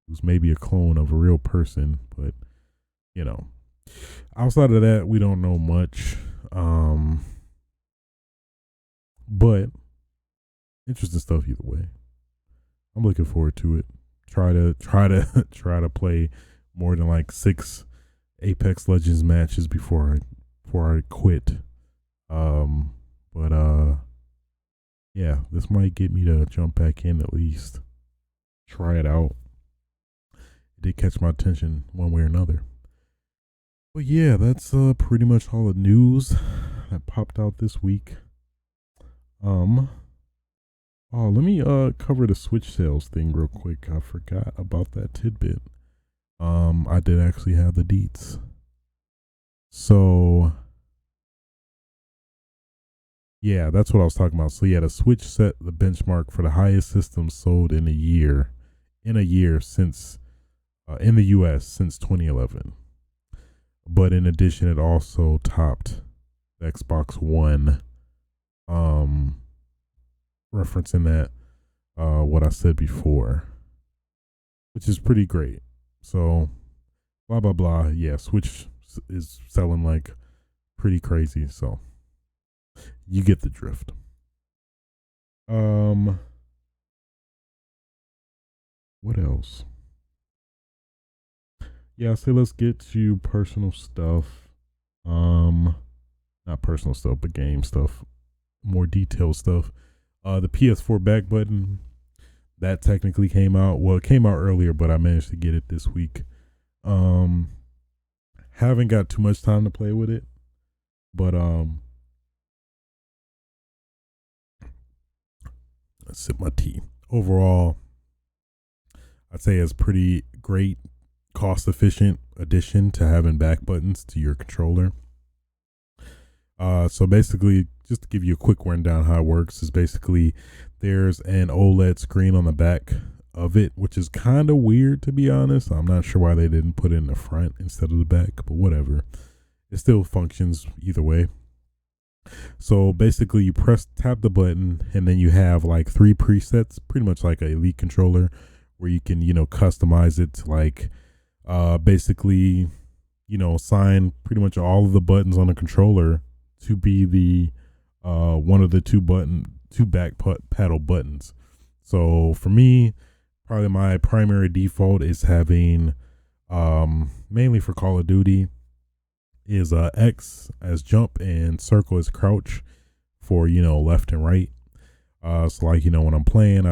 who's maybe a clone of a real person. But outside of that, we don't know much. But interesting stuff either way. I'm looking forward to it. Try to play more than like 6 Apex Legends matches before I quit. But yeah, this might get me to jump back in, at least try it out. It did catch my attention one way or another. But yeah, that's pretty much all the news that popped out this week. Let me cover the Switch sales thing real quick. I forgot about that tidbit. I did actually have the deets. So yeah, that's what I was talking about. So yeah, the Switch set the benchmark for the highest system sold in a year since in the US since 2011. But in addition, it also topped the Xbox One, referencing that what I said before, which is pretty great. So blah blah blah. Yeah, Switch is selling like pretty crazy. So you get the drift. What else? Yeah, so let's get to personal stuff. Not personal stuff, but game stuff. More detailed stuff. The PS4 back button, that technically came out. Well, it came out earlier, but I managed to get it this week. Haven't got too much time to play with it, but let's sip my tea. Overall, I'd say it's pretty great, cost efficient addition to having back buttons to your controller. So basically, just to give you a quick rundown how it works, is basically there's an OLED screen on the back of it, which is kind of weird, to be honest. I'm not sure why they didn't put it in the front instead of the back, but whatever. It still functions either way. So basically, you tap the button, and then you have like 3 presets, pretty much like an Elite controller, where you can customize it to like basically assign pretty much all of the buttons on the controller to be the one of the two back paddle buttons. So for me, probably my primary default is having mainly for Call of Duty is X as jump and circle as crouch for left and right. So like when I'm playing,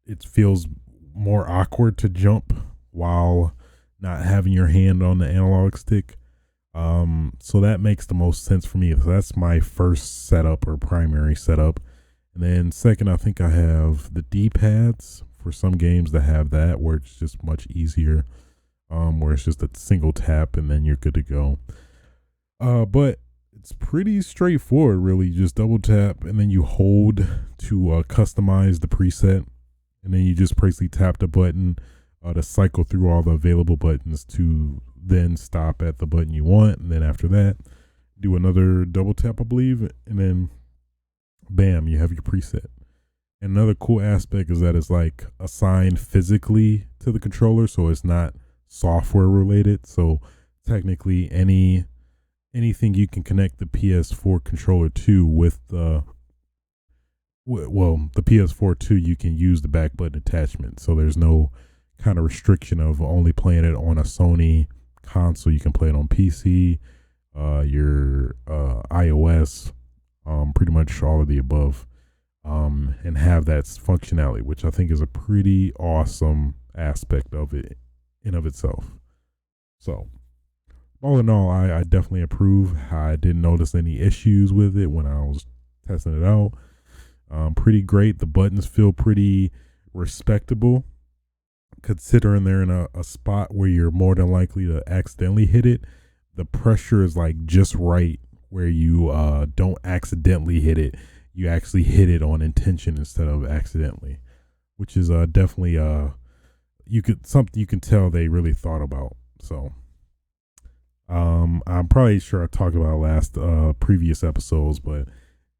it feels more awkward to jump while not having your hand on the analog stick. So that makes the most sense for me. So that's my first setup or primary setup. And then second, I think I have the D-pads for some games that have that, where it's just much easier, where it's just a single tap and then you're good to go. But it's pretty straightforward, really. Just double tap and then you hold to customize the preset, and then you just basically tap the button to cycle through all the available buttons to then stop at the button you want, and then after that do another double tap, I believe, and then bam, you have your preset. And another cool aspect is that it's like assigned physically to the controller, so it's not software related. So technically anything you can connect the PS4 controller to with the PS4 too, you can use the back button attachment. So there's no kind of restriction of only playing it on a Sony console. You can play it on PC, your iOS, pretty much all of the above, and have that functionality, which I think is a pretty awesome aspect of it in of itself. So all in all, I definitely approve. I didn't notice any issues with it when I was testing it out. Pretty great. The buttons feel pretty respectable, considering they're in a spot where you're more than likely to accidentally hit it. The pressure is like just right where you don't accidentally hit it. You actually hit it on intention instead of accidentally, which is definitely something you can tell they really thought about. So I'm probably sure I talked about last previous episodes, but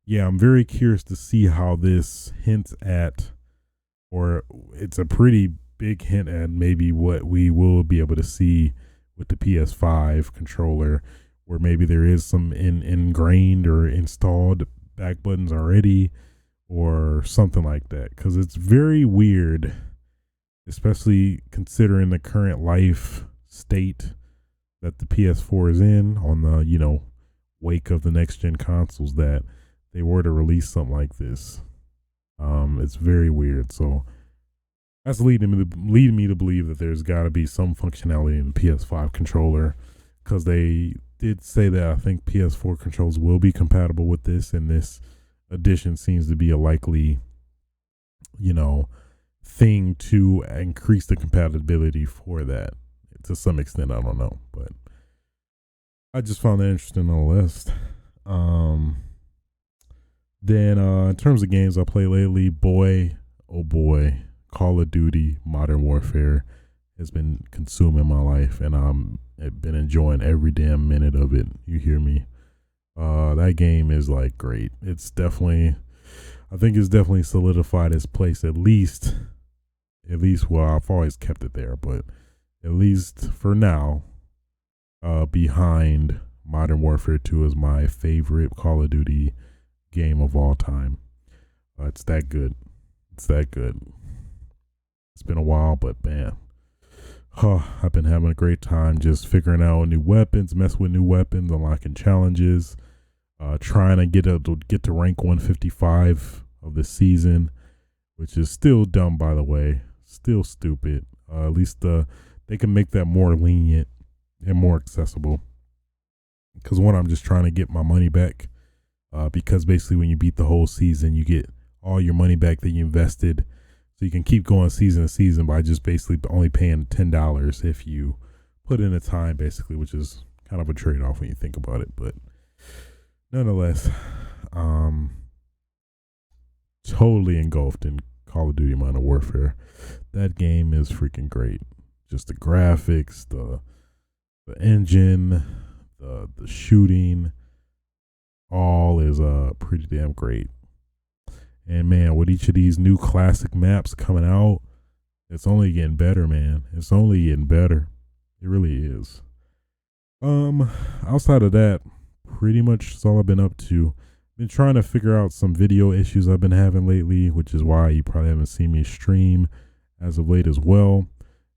yeah, I'm very curious to see how this hints at, or it's a pretty big hint at maybe what we will be able to see with the PS5 controller, where maybe there is some ingrained or installed back buttons already or something like that, because it's very weird, especially considering the current life state that the PS4 is in on the wake of the next gen consoles, that they were to release something like this. It's very weird. So that's leading me to believe that there's got to be some functionality in the PS5 controller, because they did say that I think PS4 controls will be compatible with this, and this edition seems to be a likely thing to increase the compatibility for that to some extent. I don't know, but I just found that interesting on the list. Then in terms of games I play lately, boy, oh boy, Call of Duty Modern Warfare has been consuming my life, and I've been enjoying every damn minute of it. You hear me? That game is like great. I think it's definitely solidified its place, at least, well, I've always kept it there, but at least for now, behind Modern Warfare 2 is my favorite Call of Duty game of all time. It's that good. It's been a while, but man, I've been having a great time just figuring out new weapons, messing with new weapons, unlocking challenges, trying to get to rank 155 of the season, which is still dumb, by the way, still stupid. At least they can make that more lenient and more accessible, because I'm just trying to get my money back, because basically when you beat the whole season, you get all your money back that you invested. So you can keep going season to season by just basically only paying $10 if you put in the time, basically, which is kind of a trade off when you think about it. But nonetheless, totally engulfed in Call of Duty Modern Warfare. That game is freaking great. Just the graphics, the engine, the shooting, all is pretty damn great. And man, with each of these new classic maps coming out, it's only getting better, man. It's only getting better. It really is. Outside of that, pretty much that's all I've been up to. Been trying to figure out some video issues I've been having lately, which is why you probably haven't seen me stream as of late as well.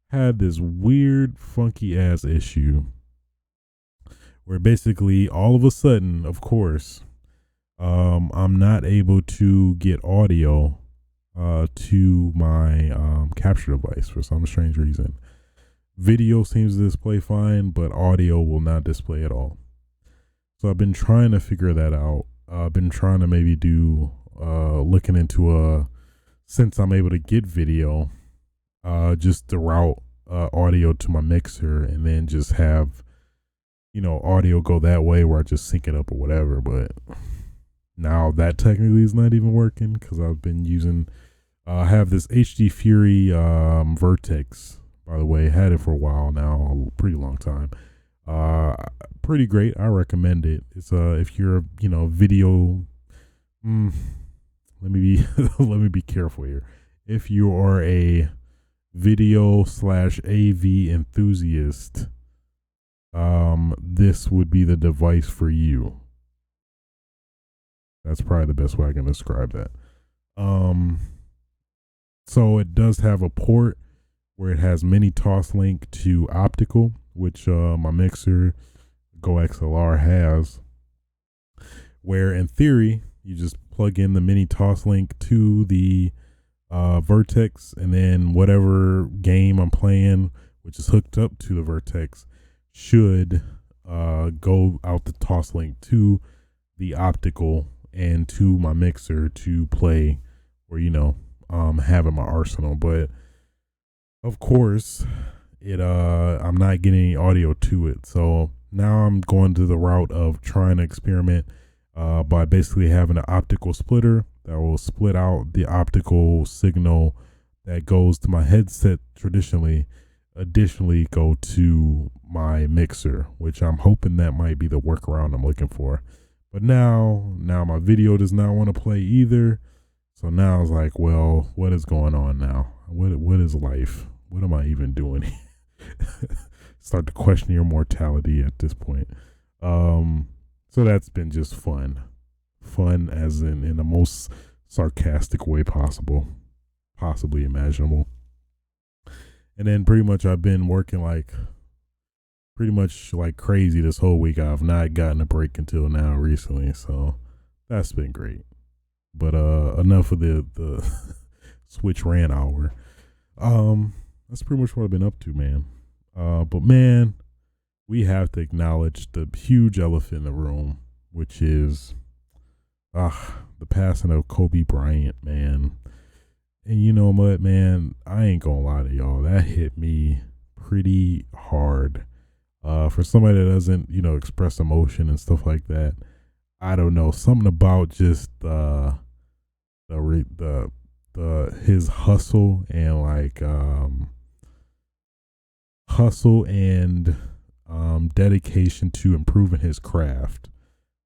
Had this weird, funky ass issue where basically all of a sudden, of course, I'm not able to get audio to my capture device for some strange reason. Video seems to display fine, but audio will not display at all. So I've been trying to figure that out. I've been trying to maybe do looking into since I'm able to get video, just to route audio to my mixer and then just have, audio go that way where I just sync it up or whatever. But now that technically is not even working because I've been using, I have this HD Fury Vertex, by the way. Had it for a while now, a pretty long time. Pretty great. I recommend it. It's if you're video, let me be let me be careful here. If you are a video / AV enthusiast, this would be the device for you. That's probably the best way I can describe that. So it does have a port where it has mini toss link to optical, which my mixer Go XLR has, where in theory you just plug in the mini toss link to the Vertex, and then whatever game I'm playing, which is hooked up to the Vertex, should go out the toss link to the optical and to my mixer to play, or have in my arsenal. But of course, I'm not getting any audio to it, so now I'm going to the route of trying to experiment by basically having an optical splitter that will split out the optical signal that goes to my headset traditionally, additionally go to my mixer, which I'm hoping that might be the workaround I'm looking for. But now my video does not want to play either. So now it's like, well, what is going on now? What is life? What am I even doing? Start to question your mortality at this point. So that's been just fun as in the most sarcastic way possibly imaginable. And then pretty much I've been working like crazy this whole week. I've not gotten a break until now recently, so that's been great. But enough of the Switch rant hour. That's pretty much what I've been up to, man. But man, we have to acknowledge the huge elephant in the room, which is the passing of Kobe Bryant, man. And you know what, man, I ain't gonna lie to y'all, that hit me pretty hard. For somebody that doesn't, express emotion and stuff like that, I don't know, something about just his hustle and dedication to improving his craft.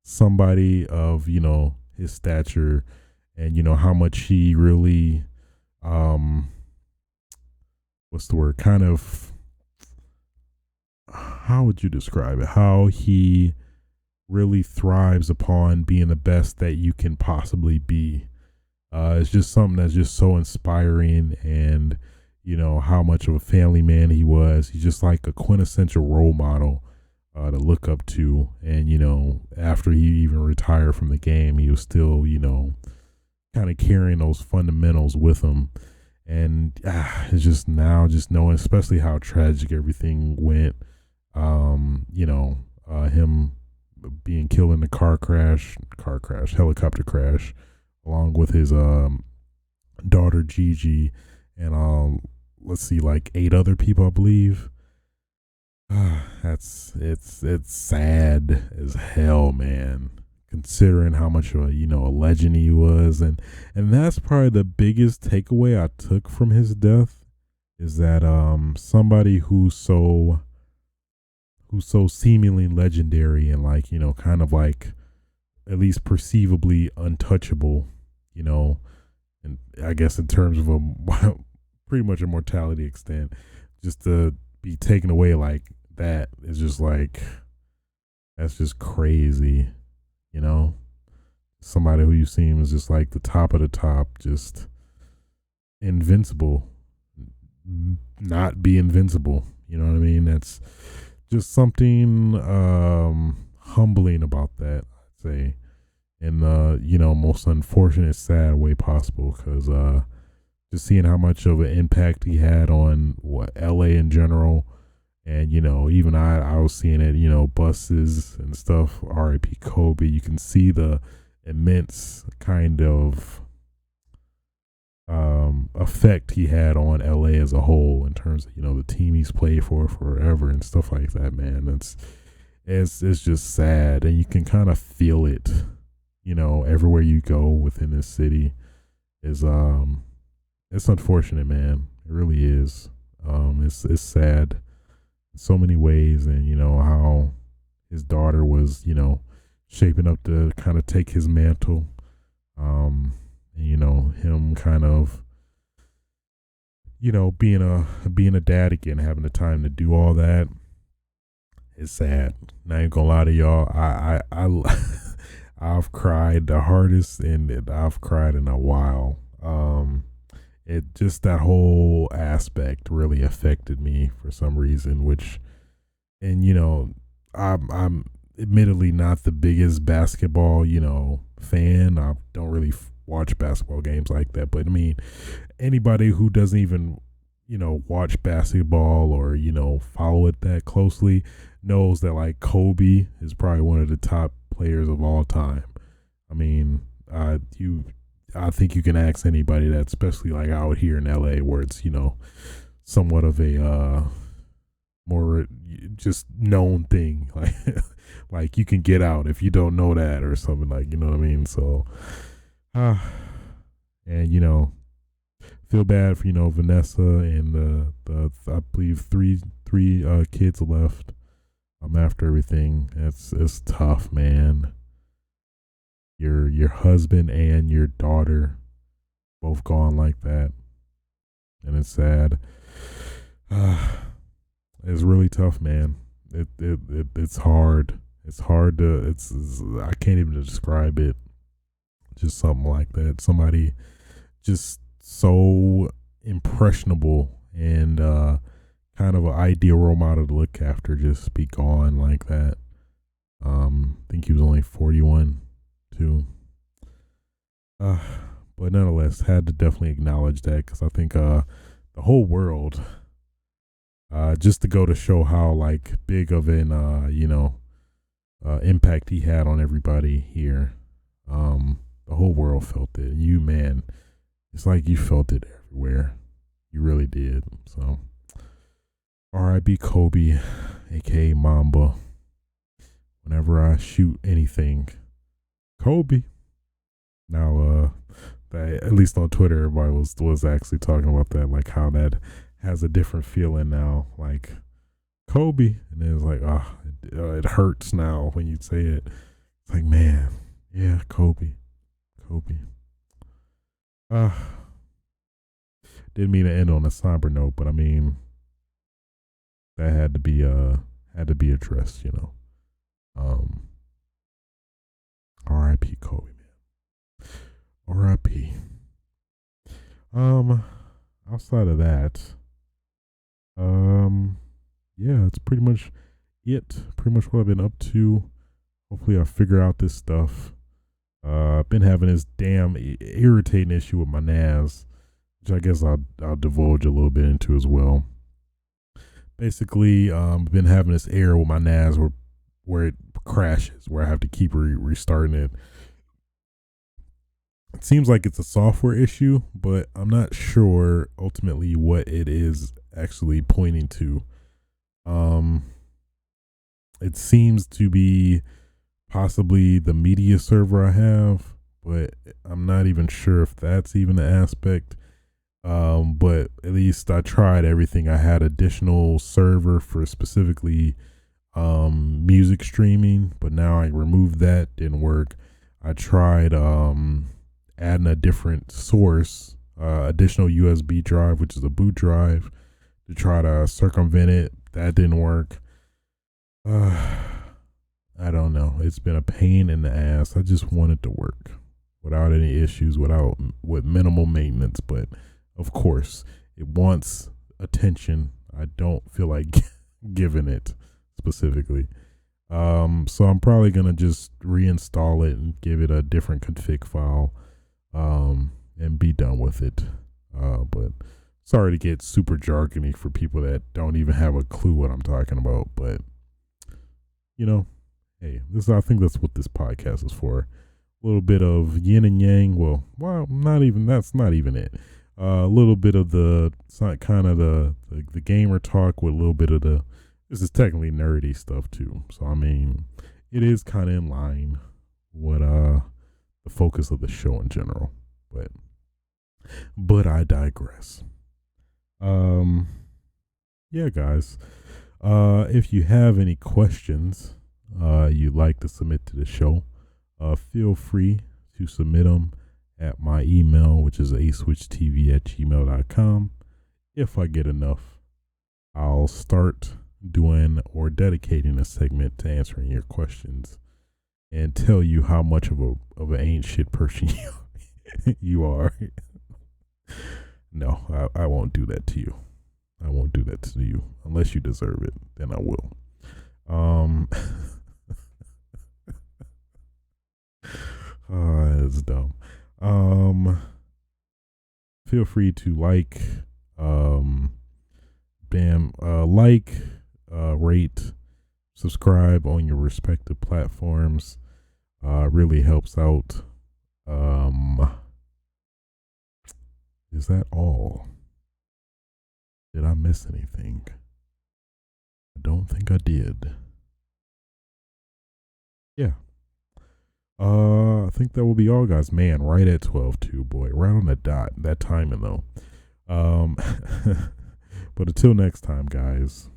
Somebody of his stature, and how much he really what's the word, kind of, how would you describe it, how he really thrives upon being the best that you can possibly be. It's just something that's just so inspiring, and how much of a family man he was. He's just like a quintessential role model to look up to. And after he even retired from the game, he was still kind of carrying those fundamentals with him. And it's just now just knowing, especially how tragic everything went, him being killed in a helicopter crash, along with his daughter Gigi, and let's see, like 8 other people, I believe. It's sad as hell, man. Considering how much of a legend he was, and that's probably the biggest takeaway I took from his death is that somebody who's so seemingly legendary and like kind of like at least perceivably untouchable, and I guess in terms of a pretty much a mortality extent, just to be taken away like that is just like, that's just crazy, somebody who you seem is just like the top of the top, just invincible, not be invincible, you know what I mean? That's just something humbling about that, I'd say, in the most unfortunate, sad way possible, because just seeing how much of an impact he had on LA in general. And even I was seeing it, buses and stuff. R.I.P. Kobe. You can see the immense kind of effect he had on LA as a whole in terms of the team he's played for forever and stuff like that. Man, it's just sad, and you can kind of feel it. Everywhere you go within this city is it's unfortunate, man. It really is. It's sad in so many ways, and how his daughter was shaping up to kind of take his mantle, and him kind of being a dad again, having the time to do all that. It's sad. And I ain't gonna lie to y'all, I I've cried the hardest, and I've cried in a while. It just, that whole aspect really affected me for some reason, and I'm admittedly not the biggest basketball fan. I don't really watch basketball games like that, but I mean, anybody who doesn't even watch basketball or follow it that closely knows that like Kobe is probably one of the top players of all time. I mean, I think you can ask anybody that, especially like out here in LA, where it's somewhat of a more just known thing, like like you can get out if you don't know that or something, like, what I mean. So and feel bad for Vanessa and the I believe three kids left after everything. It's tough, man. Your husband and your daughter both gone like that, and it's sad. It's really tough, man. It's hard. It's hard to. I can't even describe it. Just something like that. Somebody just so impressionable and kind of an ideal role model to look after just be gone like that. I think he was only 41. Too. But nonetheless, had to definitely acknowledge that, because I think the whole world, just to go to show how like big of an impact he had on everybody here, the whole world felt it. You, man, it's like you felt it everywhere. You really did. So R.I.P. Kobe, aka Mamba. Whenever I shoot anything, Kobe. Now, at least on Twitter, everybody was actually talking about that, like how that has a different feeling now, like Kobe, and then it's like, it hurts now when you say it. It's like, man, yeah, Kobe. Didn't mean to end on a somber note, but I mean, that had to be addressed, R.I.P. Kobe, man. R.I.P. Outside of that, yeah, it's pretty much it. Pretty much what I've been up to. Hopefully, I figure out this stuff. I've been having this damn irritating issue with my NAS, which I guess I'll divulge a little bit into as well. Basically, been having this error with my NAS where it crashes, where I have to keep restarting it. It seems like it's a software issue, but I'm not sure ultimately what it is actually pointing to. Um, it seems to be possibly the media server I have, but I'm not even sure if that's even an aspect. But at least I tried everything. I had additional server for specifically music streaming, but now I removed that, didn't work. I tried adding a different source, additional USB drive, which is a boot drive, to try to circumvent it. That didn't work. I don't know. It's been a pain in the ass. I just want it to work without any issues, with minimal maintenance. But of course, it wants attention. I don't feel like giving it specifically. So I'm probably gonna just reinstall it and give it a different config file, and be done with it. But sorry to get super jargony for people that don't even have a clue what I'm talking about. But you know, hey, I think that's what this podcast is for. A little bit of yin and yang. Well, that's not even it. A little bit of the kind of the gamer talk with a little bit of the. This is technically nerdy stuff too. So I mean, it is kind of in line with the focus of the show in general. But I digress. Yeah, guys. If you have any questions you'd like to submit to the show, feel free to submit them at my email, which is aswitchtv@gmail.com. If I get enough, I'll start doing or dedicating a segment to answering your questions and tell you how much of an ain't shit person you are. No, I won't do that to you. I won't do that to you unless you deserve it. Then I will. That's dumb. Feel free to like, rate, subscribe on your respective platforms. Really helps out. Is that all? Did I miss anything? I don't think I did. Yeah. I think that will be all, guys. Man, right at 12 too, boy. Right on the dot. That timing though. But until next time, guys.